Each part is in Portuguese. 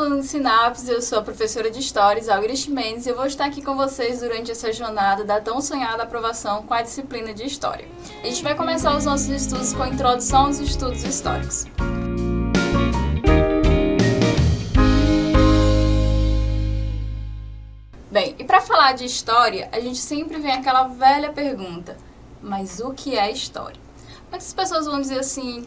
alunos do Sinapse, eu sou a professora de História, Isaura Mendes, e eu vou estar aqui com vocês durante essa jornada da tão sonhada aprovação com a disciplina de História. A gente vai começar os nossos estudos com a introdução aos estudos históricos. Bem, e para falar de história, a gente sempre vem aquela velha pergunta, mas o que é história? Muitas pessoas vão dizer assim,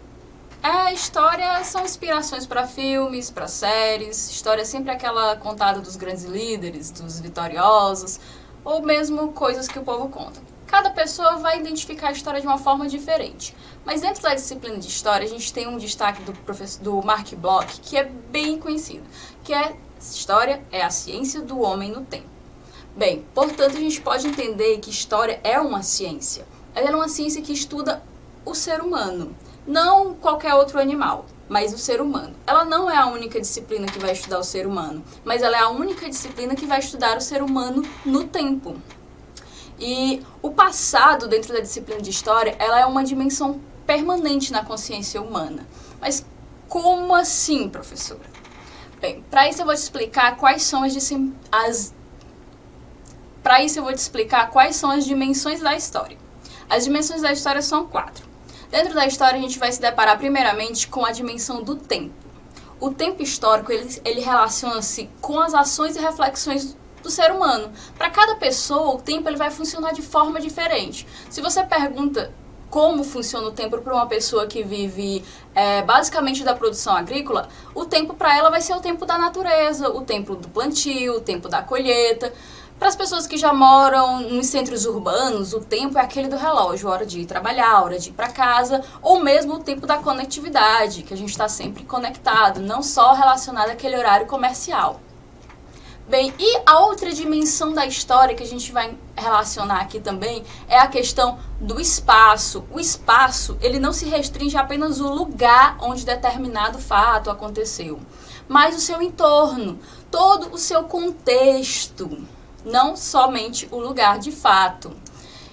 história são inspirações para filmes, para séries, história é sempre aquela contada dos grandes líderes, dos vitoriosos, ou mesmo coisas que o povo conta. Cada pessoa vai identificar a história de uma forma diferente, mas dentro da disciplina de história a gente tem um destaque do Mark Bloch, que é bem conhecido, que é história é a ciência do homem no tempo. Bem, portanto a gente pode entender que história é uma ciência. Ela é uma ciência que estuda o ser humano, não qualquer outro animal, mas o ser humano. Ela não é a única disciplina que vai estudar o ser humano, mas ela é a única disciplina que vai estudar o ser humano no tempo. E o passado, dentro da disciplina de história, ela é uma dimensão permanente na consciência humana. Mas como assim, professora? Bem, para isso eu vou te explicar quais são as dimensões da história. As dimensões da história são 4. Dentro da história, a gente vai se deparar primeiramente com a dimensão do tempo. O tempo histórico, ele relaciona-se com as ações e reflexões do ser humano. Para cada pessoa, o tempo ele vai funcionar de forma diferente. Se você pergunta como funciona o tempo para uma pessoa que vive basicamente da produção agrícola, o tempo para ela vai ser o tempo da natureza, o tempo do plantio, o tempo da colheita. Para as pessoas que já moram nos centros urbanos, o tempo é aquele do relógio, hora de ir trabalhar, hora de ir para casa, ou mesmo o tempo da conectividade, que a gente está sempre conectado, não só relacionado àquele horário comercial. Bem, e a outra dimensão da história que a gente vai relacionar aqui também é a questão do espaço. O espaço, ele não se restringe a apenas o lugar onde determinado fato aconteceu, mas o seu entorno, todo o seu contexto, não somente o lugar de fato.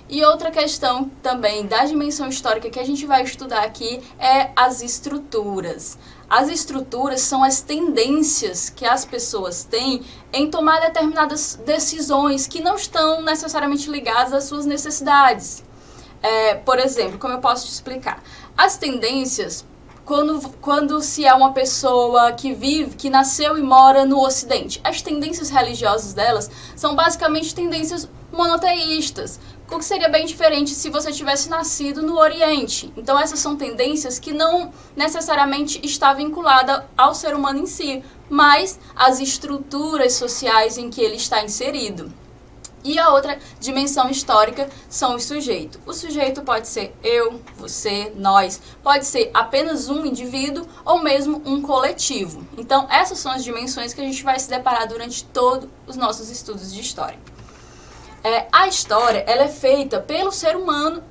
E outra questão também da dimensão histórica que a gente vai estudar aqui é as estruturas. As estruturas são as tendências que as pessoas têm em tomar determinadas decisões que não estão necessariamente ligadas às suas necessidades. Por exemplo, como eu posso te explicar? As tendências, quando se é uma pessoa que nasceu e mora no Ocidente, as tendências religiosas delas são basicamente tendências monoteístas, o que seria bem diferente se você tivesse nascido no Oriente. Então essas são tendências que não necessariamente está vinculada ao ser humano em si, mas às estruturas sociais em que ele está inserido. E a outra dimensão histórica são os sujeitos. O sujeito pode ser eu, você, nós, pode ser apenas um indivíduo ou mesmo um coletivo. Então essas são as dimensões que a gente vai se deparar durante todos os nossos estudos de história. A história ela é feita pelo ser humano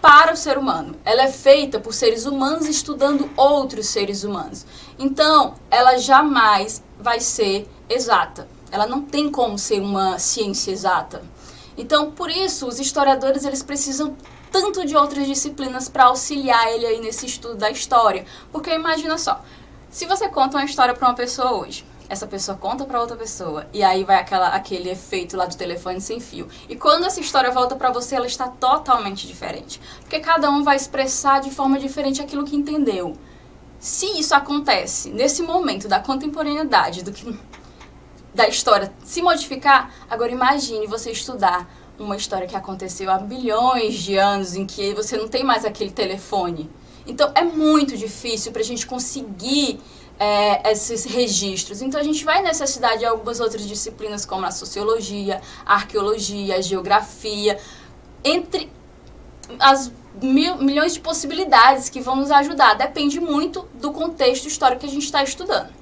para o ser humano. Ela é feita por seres humanos estudando outros seres humanos. Então ela jamais vai ser exata. Ela não tem como ser uma ciência exata. Então, por isso, os historiadores eles precisam tanto de outras disciplinas para auxiliar ele aí nesse estudo da história. Porque imagina só, se você conta uma história para uma pessoa hoje, essa pessoa conta para outra pessoa, e aí vai aquele efeito lá do telefone sem fio. E quando essa história volta para você, ela está totalmente diferente. Porque cada um vai expressar de forma diferente aquilo que entendeu. Se isso acontece nesse momento da contemporaneidade, da história se modificar, agora imagine você estudar uma história que aconteceu há bilhões de anos, em que você não tem mais aquele telefone. Então é muito difícil para a gente conseguir esses registros. Então a gente vai necessitar de algumas outras disciplinas como a sociologia, a arqueologia, a geografia, entre as milhões de possibilidades que vão nos ajudar. Depende muito do contexto histórico que a gente está estudando.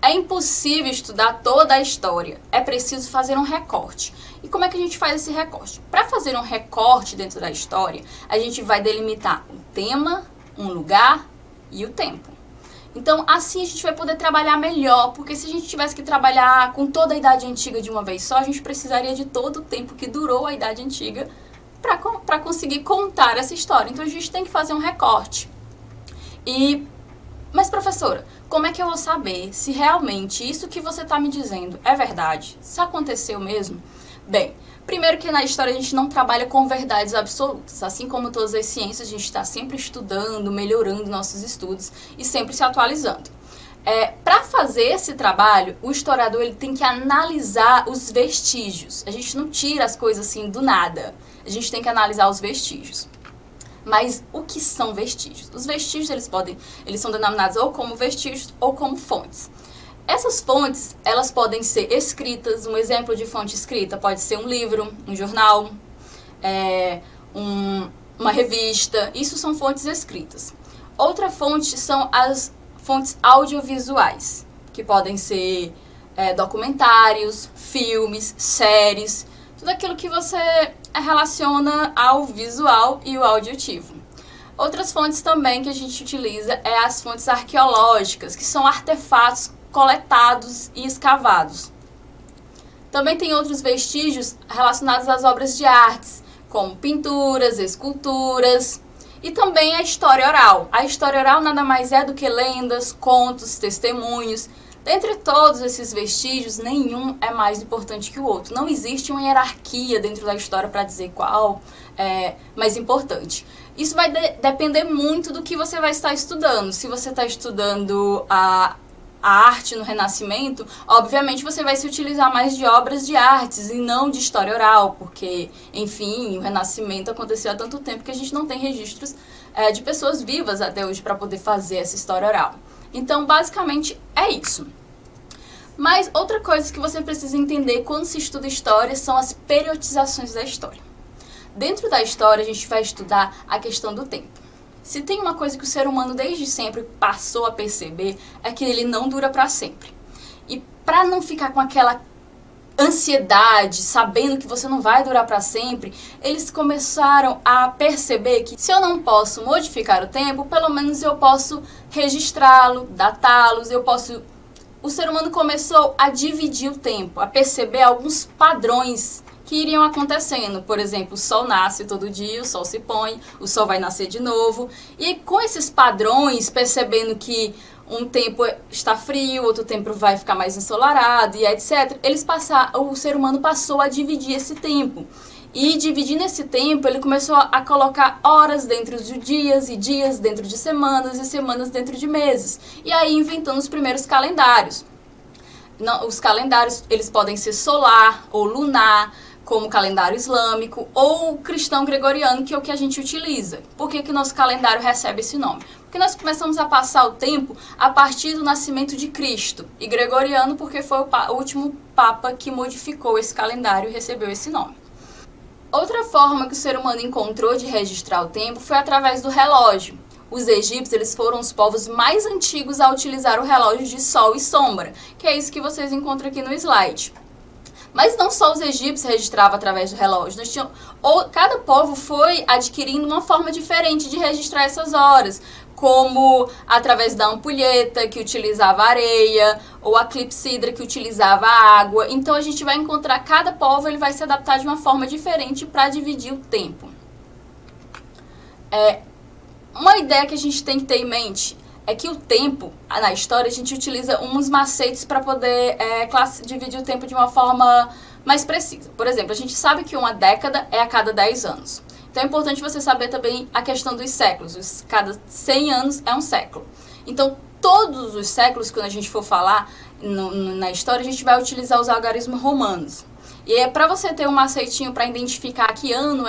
É impossível estudar toda a história, é preciso fazer um recorte. E como é que a gente faz esse recorte? Para fazer um recorte dentro da história, a gente vai delimitar um tema, um lugar e o tempo. Então, assim a gente vai poder trabalhar melhor, porque se a gente tivesse que trabalhar com toda a Idade Antiga de uma vez só, a gente precisaria de todo o tempo que durou a Idade Antiga para conseguir contar essa história. Então, a gente tem que fazer um recorte. Mas, professora, Como é que eu vou saber se realmente isso que você está me dizendo é verdade? Se aconteceu mesmo? Bem, primeiro que na história a gente não trabalha com verdades absolutas. Assim como todas as ciências, a gente está sempre estudando, melhorando nossos estudos e sempre se atualizando. Para fazer esse trabalho, o historiador ele tem que analisar os vestígios. A gente não tira as coisas assim do nada. A gente tem que analisar os vestígios. Mas o que são vestígios? Os vestígios eles são denominados ou como vestígios ou como fontes. Essas fontes, elas podem ser escritas. Um exemplo de fonte escrita pode ser um livro, um jornal, uma revista. Isso são fontes escritas. Outra fonte são as fontes audiovisuais, que podem ser documentários, filmes, séries, tudo aquilo que você relaciona ao visual e o auditivo. Outras fontes também que a gente utiliza é as fontes arqueológicas, que são artefatos coletados e escavados. Também tem outros vestígios relacionados às obras de artes, como pinturas, esculturas, e também a história oral. A história oral nada mais é do que lendas, contos, testemunhos. Dentre todos esses vestígios, nenhum é mais importante que o outro. Não existe uma hierarquia dentro da história para dizer qual é mais importante. Isso vai depender muito do que você vai estar estudando. Se você está estudando a arte no Renascimento, obviamente você vai se utilizar mais de obras de artes e não de história oral, porque, enfim, o Renascimento aconteceu há tanto tempo que a gente não tem registros de pessoas vivas até hoje para poder fazer essa história oral. Então, basicamente, é isso. Mas outra coisa que você precisa entender quando se estuda história são as periodizações da história. Dentro da história, a gente vai estudar a questão do tempo. Se tem uma coisa que o ser humano desde sempre passou a perceber, é que ele não dura para sempre. E para não ficar com aquela ansiedade, sabendo que você não vai durar para sempre, eles começaram a perceber que se eu não posso modificar o tempo, pelo menos eu posso registrá-lo, datá-los, O ser humano começou a dividir o tempo, a perceber alguns padrões que iriam acontecendo. Por exemplo, o sol nasce todo dia, o sol se põe, o sol vai nascer de novo. E com esses padrões, percebendo que um tempo está frio, outro tempo vai ficar mais ensolarado e etc., o ser humano passou a dividir esse tempo. E dividindo esse tempo, ele começou a colocar horas dentro de dias e dias dentro de semanas e semanas dentro de meses. E aí inventando os primeiros calendários. Os calendários, eles podem ser solar ou lunar, como o calendário islâmico, ou cristão gregoriano, que é o que a gente utiliza. Por que que nosso calendário recebe esse nome? Porque nós começamos a passar o tempo a partir do nascimento de Cristo. E gregoriano porque foi o último papa que modificou esse calendário e recebeu esse nome. Outra forma que o ser humano encontrou de registrar o tempo foi através do relógio. Os egípcios, eles foram os povos mais antigos a utilizar o relógio de sol e sombra, que é isso que vocês encontram aqui no slide. Mas não só os egípcios registravam através do relógio. Cada povo foi adquirindo uma forma diferente de registrar essas horas, como através da ampulheta, que utilizava areia, ou a clepsidra, que utilizava água. Então a gente vai encontrar, cada povo ele vai se adaptar de uma forma diferente para dividir o tempo. Uma ideia que a gente tem que ter em mente é que o tempo, na história, a gente utiliza uns macetes para poder dividir o tempo de uma forma mais precisa. Por exemplo, a gente sabe que uma década é a cada 10 anos. Então é importante você saber também a questão dos séculos. Cada 100 anos é um século. Então, todos os séculos, quando a gente for falar na história, a gente vai utilizar os algarismos romanos. E para você ter um macetinho para identificar que ano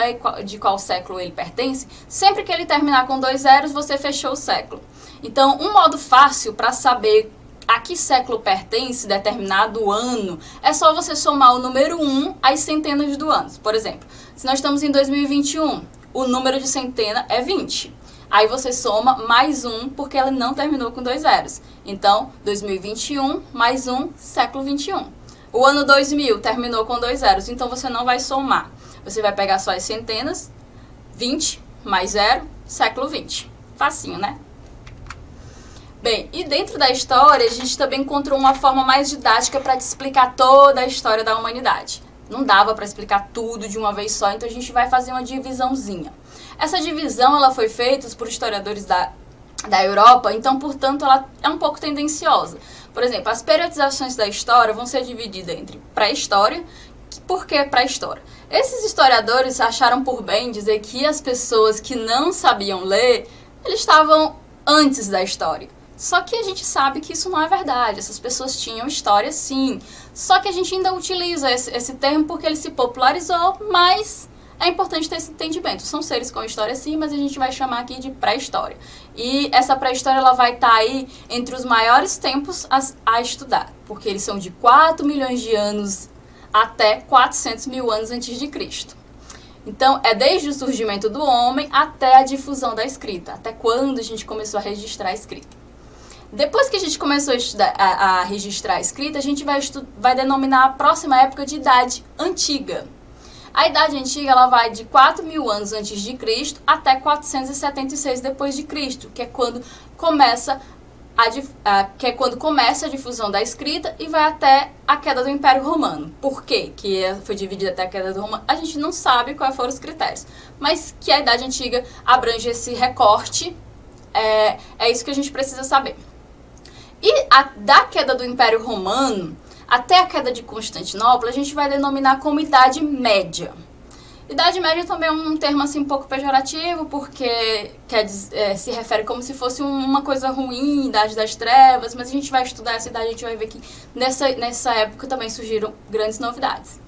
de qual século ele pertence, sempre que ele terminar com 2 zeros, você fechou o século. Então, um modo fácil para saber a que século pertence determinado ano é só você somar o número 1 às centenas do anos. Por exemplo, se nós estamos em 2021, o número de centena é 20. Aí você soma mais 1 porque ela não terminou com 2 zeros. Então, 2021 mais 1, século 21. O ano 2000 terminou com 2 zeros, então você não vai somar. Você vai pegar só as centenas, 20 mais 0, século 20. Facinho, né? Bem, e dentro da história, a gente também encontrou uma forma mais didática para te explicar toda a história da humanidade. Não dava para explicar tudo de uma vez só, então a gente vai fazer uma divisãozinha. Essa divisão ela foi feita por historiadores da da Europa, então, portanto, ela é um pouco tendenciosa. Por exemplo, as periodizações da história vão ser divididas entre pré-história. Por que pré-história? Esses historiadores acharam por bem dizer que as pessoas que não sabiam ler, eles estavam antes da história. Só que a gente sabe que isso não é verdade, essas pessoas tinham história sim. Só que a gente ainda utiliza esse termo porque ele se popularizou, mas é importante ter esse entendimento. São seres com história sim, mas a gente vai chamar aqui de pré-história. E essa pré-história ela vai estar aí entre os maiores tempos a estudar, porque eles são de 4 milhões de anos até 400 mil anos antes de Cristo. Então, é desde o surgimento do homem até a difusão da escrita, até quando a gente começou a registrar a escrita. Depois que a gente começou a registrar a escrita, a gente vai denominar a próxima época de Idade Antiga. A Idade Antiga ela vai de 4 mil anos antes de Cristo até 476 depois de Cristo, que é quando começa a difusão da escrita e vai até a queda do Império Romano. Por quê que foi dividida até a queda do Romano? A gente não sabe quais foram os critérios, mas que a Idade Antiga abrange esse recorte, é isso que a gente precisa saber. E da queda do Império Romano até a queda de Constantinopla, a gente vai denominar como Idade Média. Idade Média também é um termo assim, um pouco pejorativo, porque se refere como se fosse uma coisa ruim, Idade das Trevas, mas a gente vai estudar essa idade, a gente vai ver que nessa época também surgiram grandes novidades.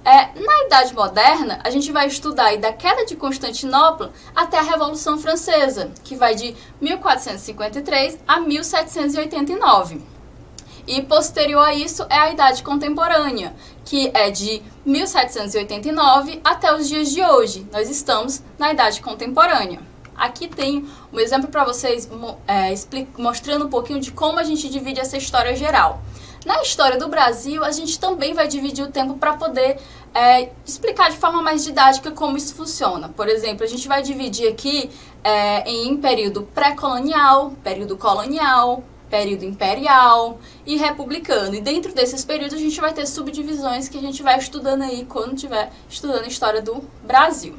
Na Idade Moderna, a gente vai estudar aí da queda de Constantinopla até a Revolução Francesa, que vai de 1453 a 1789. E posterior a isso é a Idade Contemporânea, que é de 1789 até os dias de hoje. Nós estamos na Idade Contemporânea. Aqui tem um exemplo para vocês mostrando um pouquinho de como a gente divide essa história geral. Na história do Brasil, a gente também vai dividir o tempo para poder explicar de forma mais didática como isso funciona. Por exemplo, a gente vai dividir aqui em período pré-colonial, período colonial, período imperial e republicano. E dentro desses períodos a gente vai ter subdivisões que a gente vai estudando aí quando estiver estudando a história do Brasil.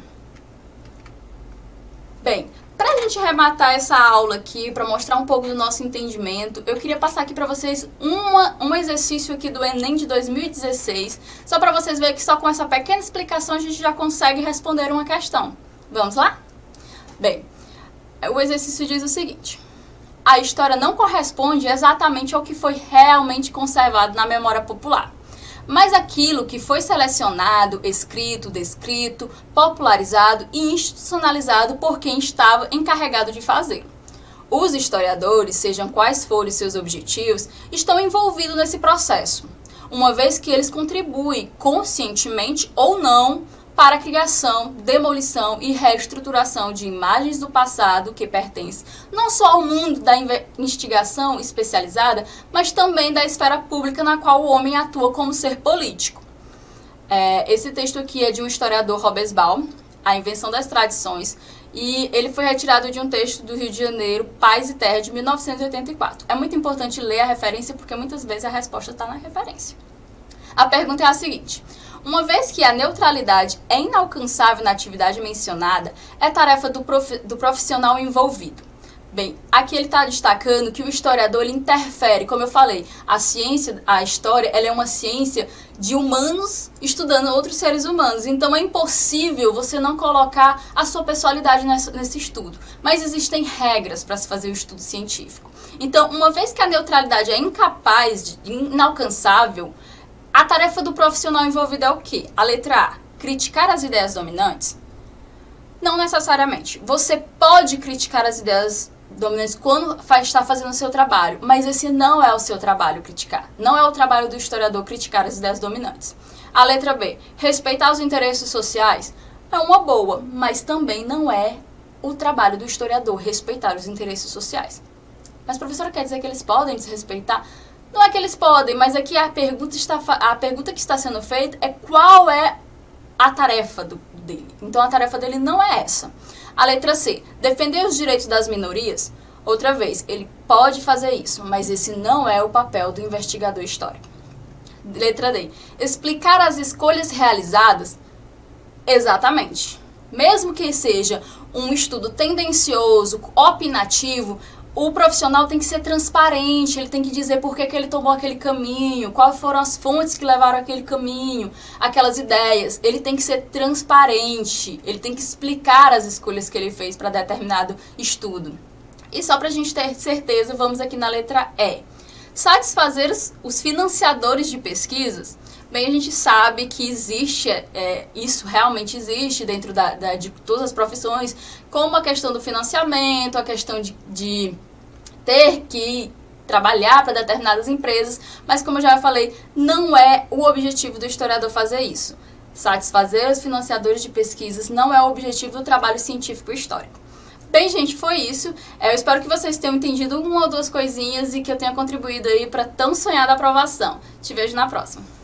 Bem, para a gente arrematar essa aula aqui, para mostrar um pouco do nosso entendimento, eu queria passar aqui para vocês um exercício aqui do Enem de 2016, só para vocês verem que só com essa pequena explicação a gente já consegue responder uma questão. Vamos lá? Bem, o exercício diz o seguinte: a história não corresponde exatamente ao que foi realmente conservado na memória popular, mas aquilo que foi selecionado, escrito, descrito, popularizado e institucionalizado por quem estava encarregado de fazê-lo. Os historiadores, sejam quais forem seus objetivos, estão envolvidos nesse processo, uma vez que eles contribuem conscientemente ou não para a criação, demolição e reestruturação de imagens do passado que pertencem não só ao mundo da investigação especializada, mas também da esfera pública na qual o homem atua como ser político. Esse texto aqui é de um historiador, Hobsbawm, A Invenção das Tradições, e ele foi retirado de um texto do Rio de Janeiro, Paz e Terra, de 1984. É muito importante ler a referência porque muitas vezes a resposta está na referência. A pergunta é a seguinte: uma vez que a neutralidade é inalcançável na atividade mencionada, é tarefa do profissional envolvido. Bem, aqui ele está destacando que o historiador ele interfere, como eu falei, a ciência, a história, ela é uma ciência de humanos estudando outros seres humanos. Então é impossível você não colocar a sua pessoalidade nesse estudo. Mas existem regras para se fazer o estudo científico. Então, uma vez que a neutralidade é inalcançável, a tarefa do profissional envolvido é o quê? A letra A, criticar as ideias dominantes? Não necessariamente. Você pode criticar as ideias dominantes quando está fazendo o seu trabalho, mas esse não é o seu trabalho criticar. Não é o trabalho do historiador criticar as ideias dominantes. A letra B, respeitar os interesses sociais? É uma boa, mas também não é o trabalho do historiador respeitar os interesses sociais. Mas, professora, quer dizer que eles podem desrespeitar? Não é que eles podem, mas aqui a pergunta que está sendo feita é qual é a tarefa dele. Então, a tarefa dele não é essa. A letra C, defender os direitos das minorias? Outra vez, ele pode fazer isso, mas esse não é o papel do investigador histórico. Letra D, explicar as escolhas realizadas? Exatamente. Mesmo que seja um estudo tendencioso, opinativo, O profissional tem que ser transparente, ele tem que dizer por que ele tomou aquele caminho, quais foram as fontes que levaram aquele caminho, aquelas ideias. Ele tem que ser transparente, ele tem que explicar as escolhas que ele fez para determinado estudo. E só para a gente ter certeza, vamos aqui na letra E. Satisfazer os financiadores de pesquisas. Bem, a gente sabe que existe, isso realmente existe dentro de todas as profissões, como a questão do financiamento, a questão de ter que trabalhar para determinadas empresas, mas como eu já falei, não é o objetivo do historiador fazer isso. Satisfazer os financiadores de pesquisas não é o objetivo do trabalho científico histórico. Bem, gente, foi isso. Eu espero que vocês tenham entendido uma ou duas coisinhas e que eu tenha contribuído aí para tão sonhada aprovação. Te vejo na próxima.